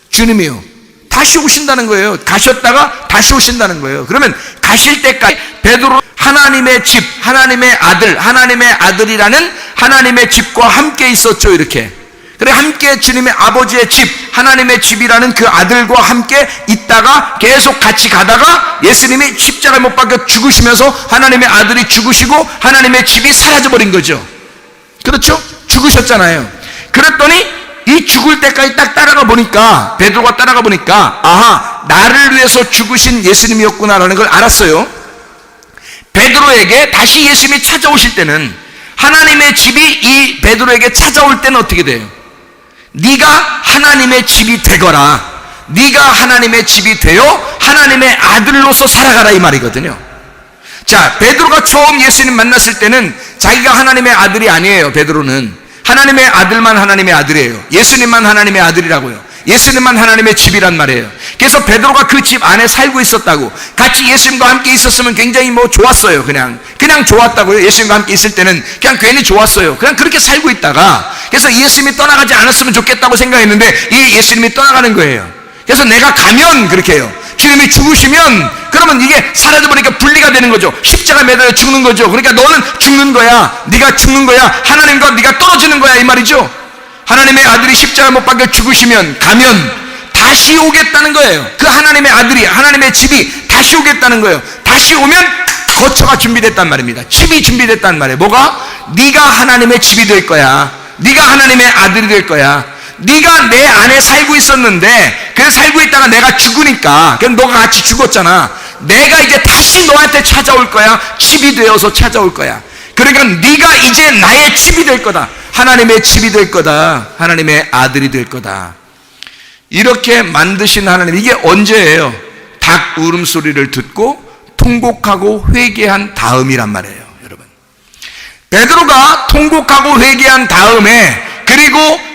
주님이요, 다시 오신다는 거예요. 가셨다가 다시 오신다는 거예요. 그러면 가실 때까지 베드로 하나님의 집, 하나님의 아들, 하나님의 아들이라는 하나님의 집과 함께 있었죠. 이렇게. 그래, 함께 주님의 아버지의 집, 하나님의 집이라는 그 아들과 함께 있다가 계속 같이 가다가 예수님이 십자가에 못 박혀 죽으시면서 하나님의 아들이 죽으시고 하나님의 집이 사라져버린 거죠. 그렇죠? 죽으셨잖아요. 그랬더니 이 죽을 때까지 딱 따라가 보니까, 베드로가 따라가 보니까, 아하, 나를 위해서 죽으신 예수님이었구나라는 걸 알았어요. 베드로에게 다시 예수님이 찾아오실 때는, 하나님의 집이 이 베드로에게 찾아올 때는 어떻게 돼요? 네가 하나님의 집이 되거라. 네가 하나님의 집이 되어 하나님의 아들로서 살아가라, 이 말이거든요. 자, 베드로가 처음 예수님 만났을 때는 자기가 하나님의 아들이 아니에요. 베드로는 하나님의 아들만 하나님의 아들이에요. 예수님만 하나님의 아들이라고요. 예수님만 하나님의 집이란 말이에요. 그래서 베드로가 그 집 안에 살고 있었다고. 같이 예수님과 함께 있었으면 굉장히 좋았어요. 그냥 좋았다고요. 예수님과 함께 있을 때는 그냥 괜히 좋았어요. 그냥 그렇게 살고 있다가, 그래서 예수님이 떠나가지 않았으면 좋겠다고 생각했는데 이 예수님이 떠나가는 거예요. 그래서 내가 가면, 그렇게 해요, 주님이 죽으시면, 그러면 이게 사라져버리니까 분리가 되는 거죠. 십자가 매달려 죽는 거죠. 그러니까 너는 죽는 거야. 네가 죽는 거야. 하나님과 네가 떨어지는 거야, 이 말이죠. 하나님의 아들이 십자가 못 박혀 죽으시면, 가면 다시 오겠다는 거예요. 그 하나님의 아들이, 하나님의 집이 다시 오겠다는 거예요. 다시 오면 거처가 준비됐단 말입니다. 집이 준비됐단 말이에요. 뭐가? 네가 하나님의 집이 될 거야. 네가 하나님의 아들이 될 거야. 네가 내 안에 살고 있었는데, 그래서 살고 있다가 내가 죽으니까, 그럼 너가 같이 죽었잖아. 내가 이제 다시 너한테 찾아올 거야. 집이 되어서 찾아올 거야. 그러니까 네가 이제 나의 집이 될 거다. 하나님의 집이 될 거다. 하나님의 아들이 될 거다. 이렇게 만드신 하나님, 이게 언제예요? 닭 울음소리를 듣고 통곡하고 회개한 다음이란 말이에요. 여러분, 베드로가 통곡하고 회개한 다음에, 그리고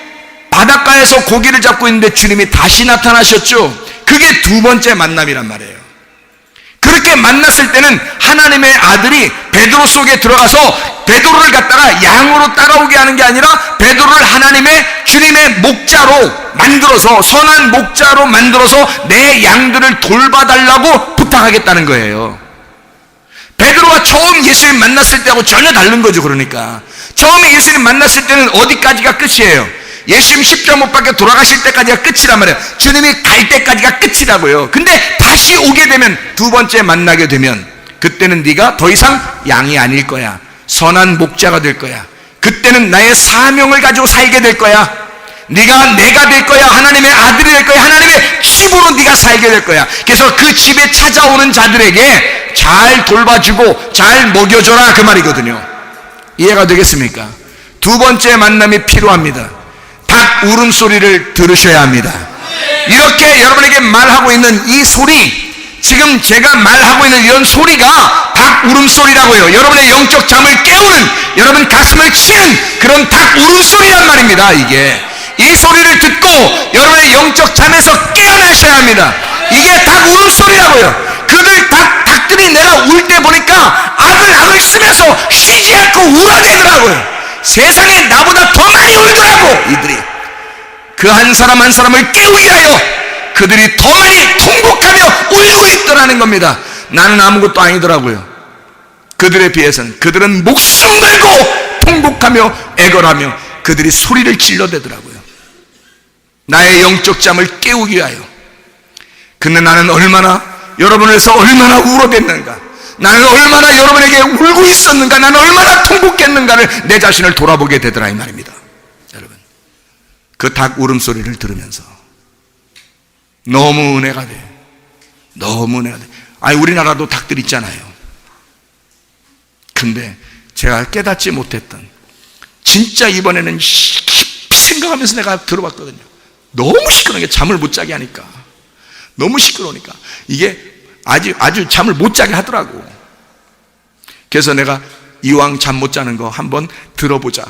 바닷가에서 고기를 잡고 있는데 주님이 다시 나타나셨죠. 그게 두 번째 만남이란 말이에요. 그렇게 만났을 때는 하나님의 아들이 베드로 속에 들어가서 베드로를 갖다가 양으로 따라오게 하는 게 아니라 베드로를 하나님의, 주님의 목자로 만들어서, 선한 목자로 만들어서 내 양들을 돌봐달라고 부탁하겠다는 거예요. 베드로가 처음 예수님 만났을 때하고 전혀 다른 거죠. 그러니까 처음에 예수님 만났을 때는 어디까지가 끝이에요? 예수님 십자가 못 박혀 돌아가실 때까지가 끝이란 말이에요. 주님이 갈 때까지가 끝이라고요. 근데 다시 오게 되면, 두 번째 만나게 되면, 그때는 네가 더 이상 양이 아닐 거야. 선한 목자가 될 거야. 그때는 나의 사명을 가지고 살게 될 거야. 네가 내가 될 거야. 하나님의 아들이 될 거야. 하나님의 집으로 네가 살게 될 거야. 그래서 그 집에 찾아오는 자들에게 잘 돌봐주고 잘 먹여줘라, 그 말이거든요. 이해가 되겠습니까? 두 번째 만남이 필요합니다. 닭 울음소리를 들으셔야 합니다. 이렇게 여러분에게 말하고 있는 이 소리, 지금 제가 말하고 있는 이런 소리가 닭 울음소리라고요. 여러분의 영적 잠을 깨우는, 여러분 가슴을 치는 그런 닭 울음소리란 말입니다. 이게, 이 소리를 듣고 여러분의 영적 잠에서 깨어나셔야 합니다. 이게 닭 울음소리라고요. 닭들이 내가 울 때 보니까 악을 쓰면서 쉬지 않고 울어대더라고요. 세상에 나보다 더 많이 울더라고. 이들이 그 한 사람 한 사람을 깨우기 위하여 그들이 더 많이 통곡하며 울고 있더라는 겁니다. 나는 아무것도 아니더라고요. 그들에 비해서는. 그들은 목숨 걸고 통곡하며 애걸하며 그들이 소리를 질러대더라고요. 나의 영적 잠을 깨우기 위하여. 근데 나는 여러분을 위해서 얼마나 울어댔는가, 나는 얼마나 여러분에게 울고 있었는가, 나는 얼마나 통곡했는가를 내 자신을 돌아보게 되더라 이 말입니다. 여러분, 그 닭 울음소리를 들으면서 너무 은혜가 돼. 너무 은혜가 돼. 아니, 우리나라도 닭들 있잖아요. 근데 제가 깨닫지 못했던, 진짜 이번에는 깊이 생각하면서 내가 들어봤거든요. 너무 시끄러우니까, 잠을 못 자게 하니까, 너무 시끄러우니까 이게 아주 잠을 못 자게 하더라고. 그래서 내가 이왕 잠 못 자는 거 한번 들어보자,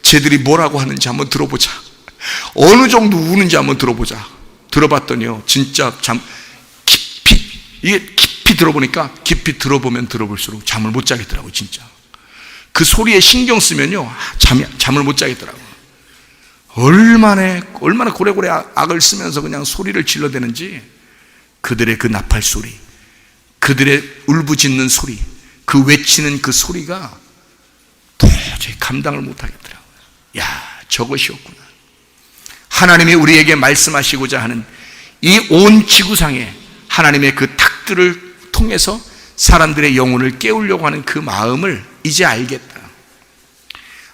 쟤들이 뭐라고 하는지 한번 들어보자, 어느 정도 우는지 한번 들어보자. 들어봤더니요, 진짜 깊이 들어보니까, 깊이 들어보면 들어볼수록 잠을 못 자겠더라고. 진짜 그 소리에 신경 쓰면요, 잠을 못 자겠더라고. 얼마나 고래고래 악을 쓰면서 그냥 소리를 질러대는지, 그들의 그 나팔 소리, 그들의 울부짖는 소리, 그 외치는 그 소리가 도저히 감당을 못하겠더라고요. 야, 저것이었구나. 하나님이 우리에게 말씀하시고자 하는 이 온 지구상에 하나님의 그 닭들을 통해서 사람들의 영혼을 깨우려고 하는 그 마음을 이제 알겠다.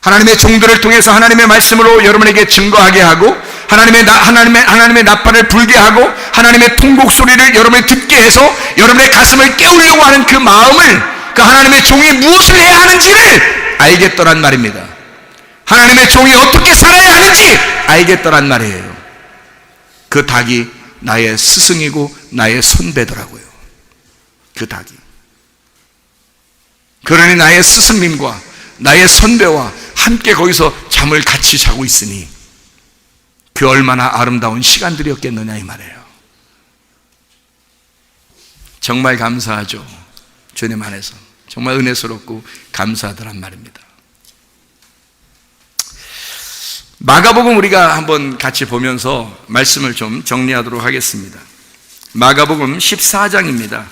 하나님의 종들을 통해서 하나님의 말씀으로 여러분에게 증거하게 하고, 하나님의 나팔을 불게 하고, 하나님의 통곡 소리를 여러분이 듣게 해서 여러분의 가슴을 깨우려고 하는 그 마음을, 그 하나님의 종이 무엇을 해야 하는지를 알겠더란 말입니다. 하나님의 종이 어떻게 살아야 하는지 알겠더란 말이에요. 그 닭이 나의 스승이고 나의 선배더라고요. 그 닭이. 그러니 나의 스승님과 나의 선배와 함께 거기서 잠을 같이 자고 있으니 그 얼마나 아름다운 시간들이었겠느냐 이 말이에요. 정말 감사하죠. 주님 안에서 정말 은혜스럽고 감사하더란 말입니다. 마가복음 우리가 한번 같이 보면서 말씀을 좀 정리하도록 하겠습니다. 마가복음 14장입니다.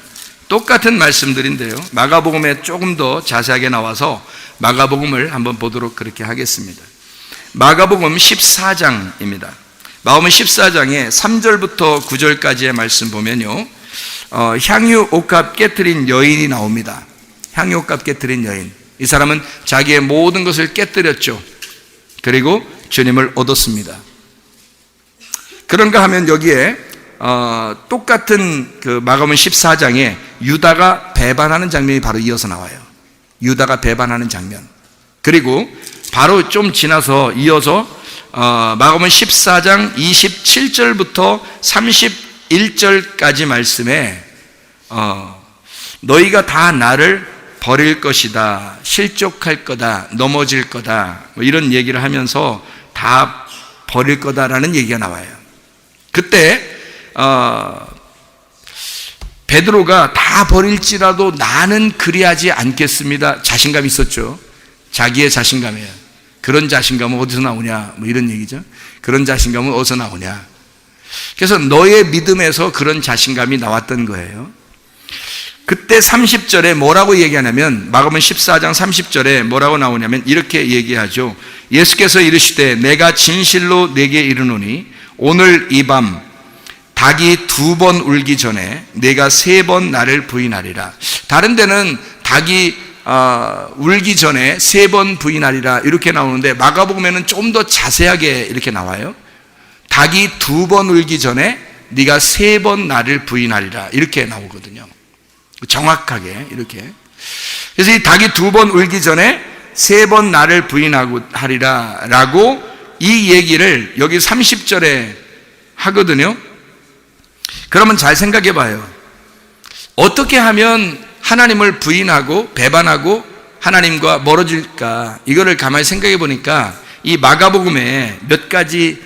똑같은 말씀들인데요, 마가복음에 조금 더 자세하게 나와서 마가복음을 한번 보도록 그렇게 하겠습니다. 마가복음 14장입니다. 마가복음 14장에 3절부터 9절까지의 말씀 보면요, 향유 옥합 깨트린 여인이 나옵니다. 향유 옥합 깨트린 여인, 이 사람은 자기의 모든 것을 깨뜨렸죠. 그리고 주님을 얻었습니다. 그런가 하면 여기에 똑같은 그 마가복음 14장에 유다가 배반하는 장면이 바로 이어서 나와요. 유다가 배반하는 장면. 그리고 바로 좀 지나서 이어서 마가복음 14장 27절부터 31절까지 말씀에 너희가 다 나를 버릴 것이다, 실족할 거다, 넘어질 거다, 뭐 이런 얘기를 하면서 다 버릴 거다라는 얘기가 나와요. 그때 베드로가 다 버릴지라도 나는 그리하지 않겠습니다, 자신감이 있었죠. 자기의 자신감이에요. 그런 자신감은 어디서 나오냐, 뭐 이런 얘기죠. 그런 자신감은 어디서 나오냐. 그래서 너의 믿음에서 그런 자신감이 나왔던 거예요. 그때 30절에 뭐라고 얘기하냐면, 마가복음 14장 30절에 뭐라고 나오냐면 이렇게 얘기하죠. 예수께서 이르시되 내가 진실로 내게 이르노니 오늘 이 밤 닭이 2번 울기 전에 내가 3번 나를 부인하리라. 다른 데는 닭이 울기 전에 3번 부인하리라 이렇게 나오는데, 마가복음에는 좀 더 자세하게 이렇게 나와요. 닭이 2번 울기 전에 네가 3번 나를 부인하리라 이렇게 나오거든요. 정확하게 이렇게. 그래서 이 닭이 2번 울기 전에 3번 나를 부인하리라 라고 이 얘기를 여기 30절에 하거든요. 그러면 잘 생각해 봐요. 어떻게 하면 하나님을 부인하고 배반하고 하나님과 멀어질까, 이거를 가만히 생각해 보니까 이 마가복음에 몇 가지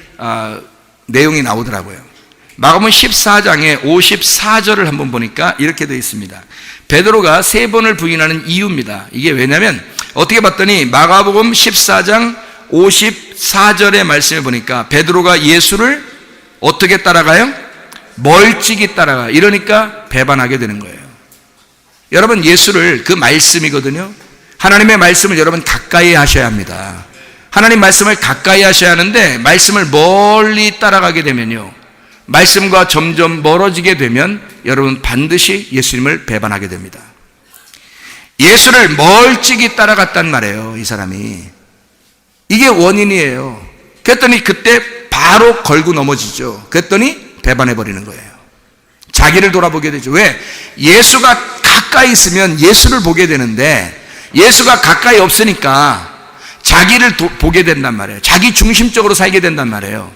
내용이 나오더라고요. 마가복음 14장에 54절을 한번 보니까 이렇게 되어 있습니다. 베드로가 3번을 부인하는 이유입니다. 이게 왜냐면 어떻게 봤더니 마가복음 14장 54절의 말씀을 보니까 베드로가 예수를 어떻게 따라가요? 멀찍이 따라가. 이러니까 배반하게 되는 거예요. 여러분, 예수를, 그 말씀이거든요. 하나님의 말씀을 여러분 가까이 하셔야 합니다. 하나님 말씀을 가까이 하셔야 하는데 말씀을 멀리 따라가게 되면요, 말씀과 점점 멀어지게 되면 여러분 반드시 예수님을 배반하게 됩니다. 예수를 멀찍이 따라갔단 말이에요, 이 사람이. 이게 원인이에요. 그랬더니 그때 바로 걸고 넘어지죠. 그랬더니 배반해버리는 거예요. 자기를 돌아보게 되죠. 왜? 예수가 가까이 있으면 예수를 보게 되는데 예수가 가까이 없으니까 자기를 보게 된단 말이에요. 자기 중심적으로 살게 된단 말이에요.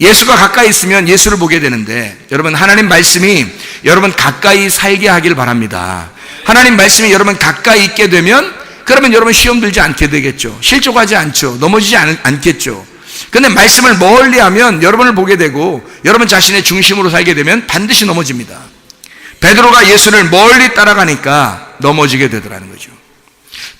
예수가 가까이 있으면 예수를 보게 되는데, 여러분 하나님 말씀이 여러분 가까이 살게 하길 바랍니다. 하나님 말씀이 여러분 가까이 있게 되면 그러면 여러분 시험 들지 않게 되겠죠. 실족하지 않죠. 넘어지지 않겠죠. 근데 말씀을 멀리 하면 여러분을 보게 되고 여러분 자신의 중심으로 살게 되면 반드시 넘어집니다. 베드로가 예수를 멀리 따라가니까 넘어지게 되더라는 거죠.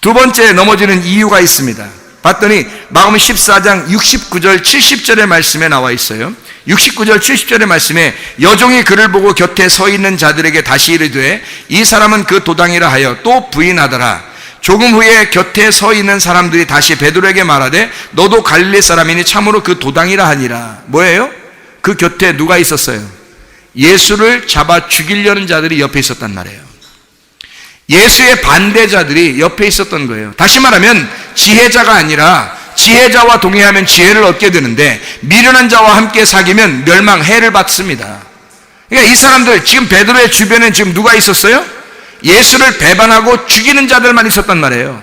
두 번째 넘어지는 이유가 있습니다. 봤더니 마가복음 14장 69절 70절의 말씀에 나와 있어요. 69절 70절의 말씀에 여종이 그를 보고 곁에 서 있는 자들에게 다시 이르되 이 사람은 그 도당이라 하여 또 부인하더라. 조금 후에 곁에 서 있는 사람들이 다시 베드로에게 말하되 너도 갈릴리 사람이니 참으로 그 도당이라 하니라. 뭐예요? 그 곁에 누가 있었어요? 예수를 잡아 죽이려는 자들이 옆에 있었단 말이에요. 예수의 반대자들이 옆에 있었던 거예요. 다시 말하면 지혜자가 아니라 지혜자와 동행하면 지혜를 얻게 되는데 미련한 자와 함께 사귀면 멸망, 해를 받습니다. 그러니까 이 사람들, 지금 베드로의 주변에 지금 누가 있었어요? 예수를 배반하고 죽이는 자들만 있었단 말이에요.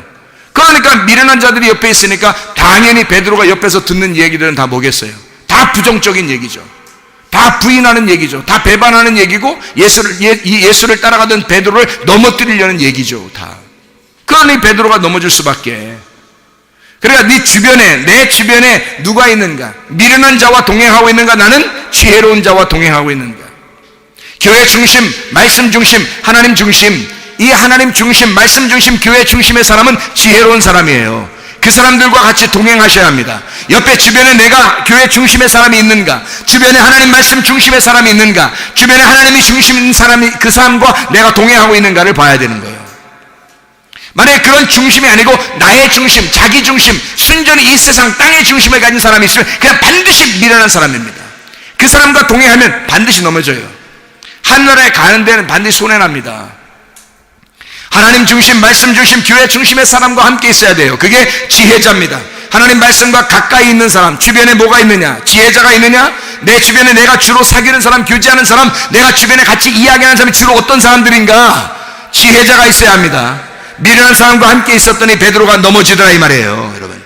그러니까 미련한 자들이 옆에 있으니까 당연히 베드로가 옆에서 듣는 얘기들은 다 뭐겠어요? 다 부정적인 얘기죠. 다 부인하는 얘기죠. 다 배반하는 얘기고 예수를 따라가던 베드로를 넘어뜨리려는 얘기죠. 다. 그러니 베드로가 넘어질 수밖에. 그러니까 내 주변에 누가 있는가? 미련한 자와 동행하고 있는가? 나는 지혜로운 자와 동행하고 있는가? 교회 중심, 말씀 중심, 하나님 중심, 이 하나님 중심, 말씀 중심, 교회 중심의 사람은 지혜로운 사람이에요. 그 사람들과 같이 동행하셔야 합니다. 옆에 주변에 내가 교회 중심의 사람이 있는가? 주변에 하나님 말씀 중심의 사람이 있는가? 주변에 하나님이 중심인 사람이, 그 사람과 내가 동행하고 있는가를 봐야 되는 거예요. 만약에 그런 중심이 아니고 나의 중심, 자기 중심, 순전히 이 세상 땅의 중심을 가진 사람이 있으면 그냥 반드시 미련한 사람입니다. 그 사람과 동행하면 반드시 넘어져요. 하늘나라에 가는 데는 반드시 손해납니다. 하나님 중심, 말씀 중심, 교회 중심의 사람과 함께 있어야 돼요. 그게 지혜자입니다. 하나님 말씀과 가까이 있는 사람, 주변에 뭐가 있느냐? 지혜자가 있느냐? 내 주변에 내가 주로 사귀는 사람, 교제하는 사람, 내가 주변에 같이 이야기하는 사람이 주로 어떤 사람들인가? 지혜자가 있어야 합니다. 미련한 사람과 함께 있었더니 베드로가 넘어지더라 이 말이에요. 여러분,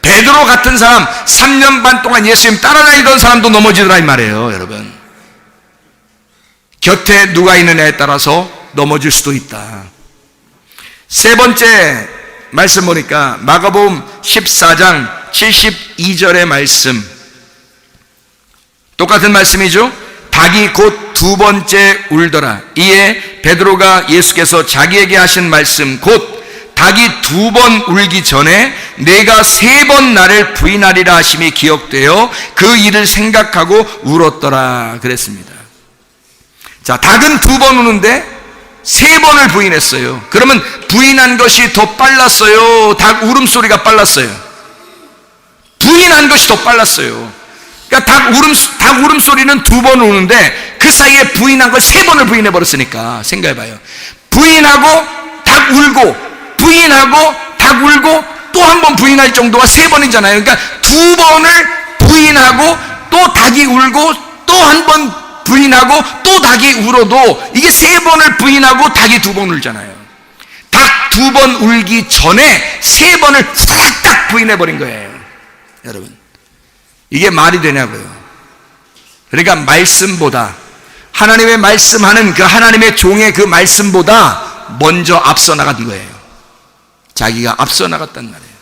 베드로 같은 사람 3년 반 동안 예수님 따라다니던 사람도 넘어지더라 이 말이에요. 여러분, 곁에 누가 있느냐에 따라서 넘어질 수도 있다. 세 번째 말씀 보니까 마가복음 14장 72절의 말씀, 똑같은 말씀이죠. 닭이 곧 두 번째 울더라. 이에 베드로가 예수께서 자기에게 하신 말씀, 곧 닭이 두 번 울기 전에 내가 세 번 나를 부인하리라 하심이 기억되어 그 일을 생각하고 울었더라 그랬습니다. 자, 닭은 두 번 우는데 세 번을 부인했어요. 그러면 부인한 것이 더 빨랐어요? 닭 울음소리가 빨랐어요? 부인한 것이 더 빨랐어요. 그러니까 닭 울음소리는 두 번 우는데 그 사이에 부인한 걸 세 번을 부인해버렸으니까 생각해봐요. 부인하고 닭 울고, 부인하고 닭 울고 또 한 번 부인할 정도가 세 번이잖아요. 그러니까 두 번을 부인하고 또 닭이 울고 또 한 번 부인하고 또 닭이 울어도 이게 세 번을 부인하고 닭이 두 번 울잖아요. 닭 두 번 울기 전에 세 번을 후딱 부인해버린 거예요. 여러분, 이게 말이 되냐고요. 그러니까 말씀보다, 하나님의 말씀하는 그 하나님의 종의 그 말씀보다 먼저 앞서 나간 거예요. 자기가 앞서 나갔단 말이에요.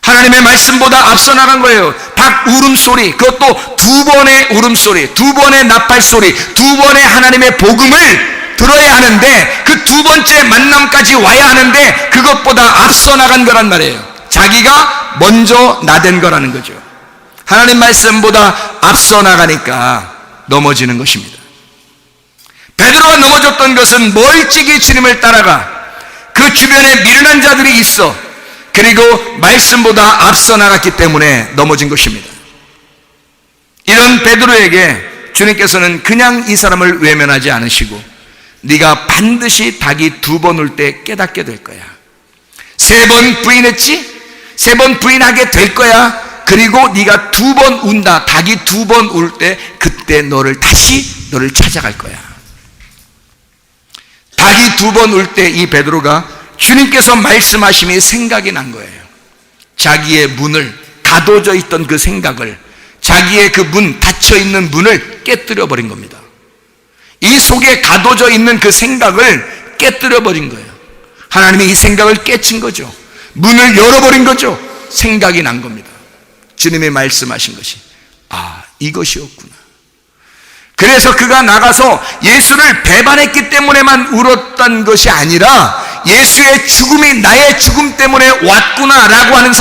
하나님의 말씀보다 앞서 나간 거예요. 닭 울음소리, 그것도 두 번의 울음소리, 두 번의 나팔소리, 두 번의 하나님의 복음을 들어야 하는데 그 두 번째 만남까지 와야 하는데 그것보다 앞서 나간 거란 말이에요. 자기가 먼저 나댄 거라는 거죠. 하나님 말씀보다 앞서 나가니까 넘어지는 것입니다. 베드로가 넘어졌던 것은 멀찍이 주님을 따라가 그 주변에 미련한 자들이 있어 그리고 말씀보다 앞서 나갔기 때문에 넘어진 것입니다. 이런 베드로에게 주님께서는 그냥 이 사람을 외면하지 않으시고 네가 반드시 닭이 2번 울 때 깨닫게 될 거야. 3번 부인했지? 3번 부인하게 될 거야. 그리고 네가 2번 운다. 닭이 2번 울 때 그때 너를 찾아갈 거야. 닭이 2번 울 때 이 베드로가 주님께서 말씀하심이 생각이 난 거예요. 자기의 문을, 가둬져 있던 그 생각을, 자기의 그 문, 닫혀 있는 문을 깨뜨려 버린 겁니다. 이 속에 가둬져 있는 그 생각을 깨뜨려 버린 거예요. 하나님이 이 생각을 깨친 거죠. 문을 열어버린 거죠. 생각이 난 겁니다. 주님이 말씀하신 것이 이것이었구나. 그래서 그가 나가서 예수를 배반했기 때문에만 울었던 것이 아니라 예수의 죽음이 나의 죽음 때문에 왔구나라고 하는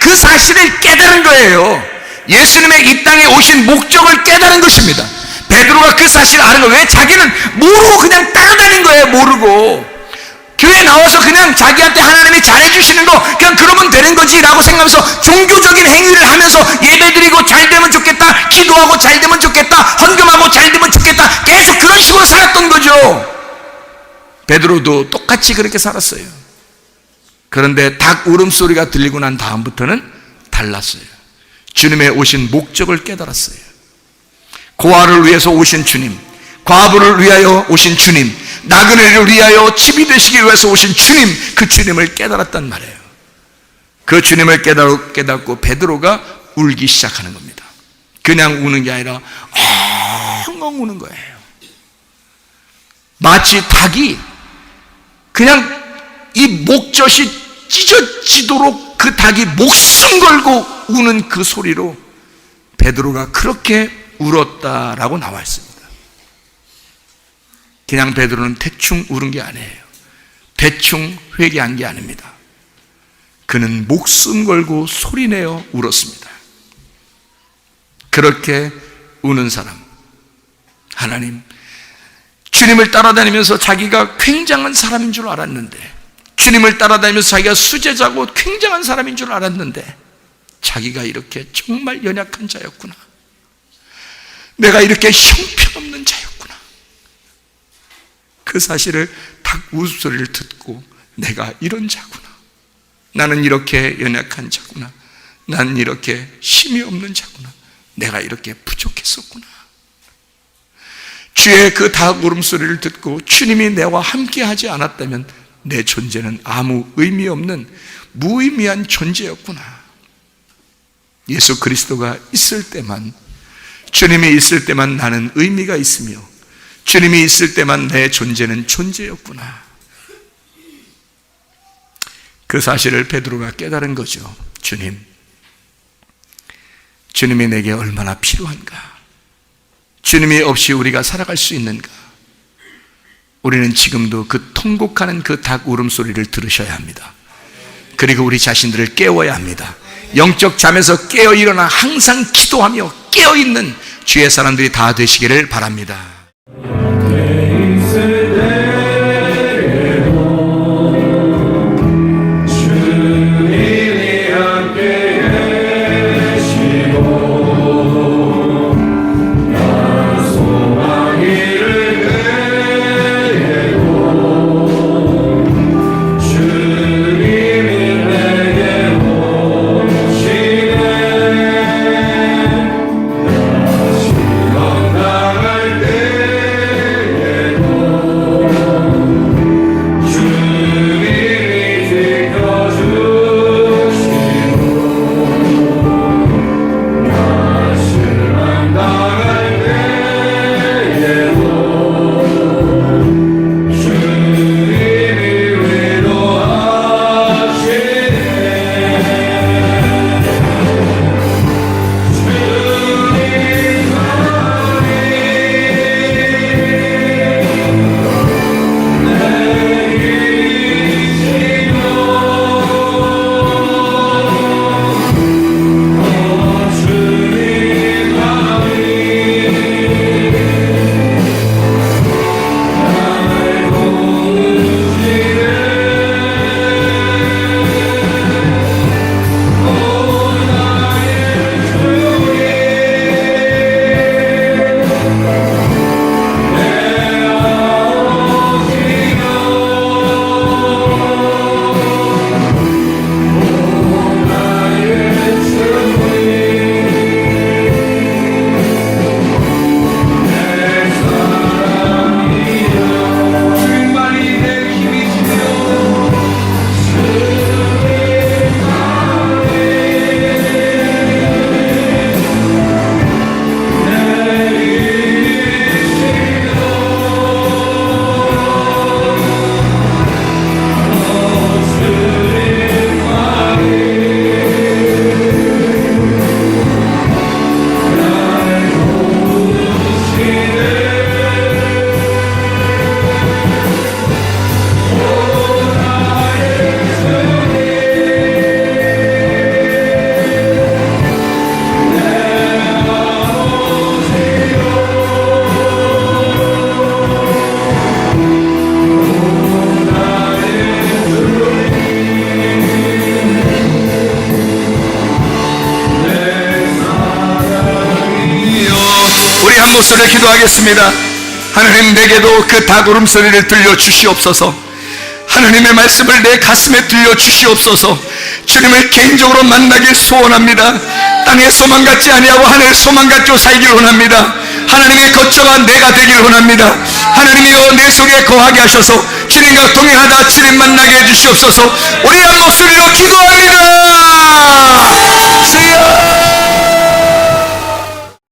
그 사실을 깨달은 거예요. 예수님의 이 땅에 오신 목적을 깨달은 것입니다. 베드로가 그 사실을 아는 거예요. 왜? 자기는 모르고 그냥 따라다닌 거예요. 모르고 교회 나와서 그냥 자기한테 하나님이 잘해주시는 거 그냥 그러면 되는 거지 라고 생각하면서 종교적인 행위를 하면서 예배드리고 잘되면 좋겠다, 기도하고 잘되면 좋겠다, 헌금하고 잘되면 좋겠다, 계속 그런 식으로 살았던 거죠. 베드로도 똑같이 그렇게 살았어요. 그런데 닭 울음소리가 들리고 난 다음부터는 달랐어요. 주님의 오신 목적을 깨달았어요. 고아를 위해서 오신 주님, 과부를 위하여 오신 주님, 나그네를 위하여 집이 되시기 위해서 오신 주님, 그 주님을 깨달았단 말이에요. 그 주님을 깨닫고 베드로가 울기 시작하는 겁니다. 그냥 우는 게 아니라 엉엉 우는 거예요. 마치 닭이 그냥 이 목젖이 찢어지도록 그 닭이 목숨 걸고 우는 그 소리로 베드로가 그렇게 울었다라고 나와 있습니다. 그냥 베드로는 대충 울은 게 아니에요. 대충 회개한 게 아닙니다. 그는 목숨 걸고 소리내어 울었습니다. 그렇게 우는 사람, 하나님, 주님을 따라다니면서 자기가 굉장한 사람인 줄 알았는데, 주님을 따라다니면서 자기가 수제자고 굉장한 사람인 줄 알았는데 자기가 이렇게 정말 연약한 자였구나, 내가 이렇게 형편없는 자였구나, 그 사실을 닭 웃음소리를 듣고 내가 이런 자구나, 나는 이렇게 연약한 자구나, 나는 이렇게 힘이 없는 자구나, 내가 이렇게 부족했었구나. 주의 그 닭 울음소리를 듣고 주님이 내와 함께 하지 않았다면 내 존재는 아무 의미 없는 무의미한 존재였구나. 예수 그리스도가 있을 때만, 주님이 있을 때만 나는 의미가 있으며 주님이 있을 때만 내 존재는 존재였구나. 그 사실을 베드로가 깨달은 거죠. 주님이 내게 얼마나 필요한가, 주님이 없이 우리가 살아갈 수 있는가. 우리는 지금도 그 통곡하는 그 닭 울음소리를 들으셔야 합니다. 그리고 우리 자신들을 깨워야 합니다. 영적 잠에서 깨어 일어나 항상 기도하며 깨어있는 주의 사람들이 다 되시기를 바랍니다. 날 한 목소리로 기도하겠습니다. 하나님, 내게도 그 닭 울음소리를 들려주시옵소서. 하나님의 말씀을 내 가슴에 들려주시옵소서. 주님을 개인적으로 만나길 소원합니다. 땅의 소망 같지 아니하고 하늘의 소망 갖고 살길 원합니다. 하나님의 거처가 내가 되길 원합니다. 하나님이여, 내 속에 거하게 하셔서 주님과 동행하다 주님 만나게 해주시옵소서. 우리 한 목소리로 기도합니다. 주여!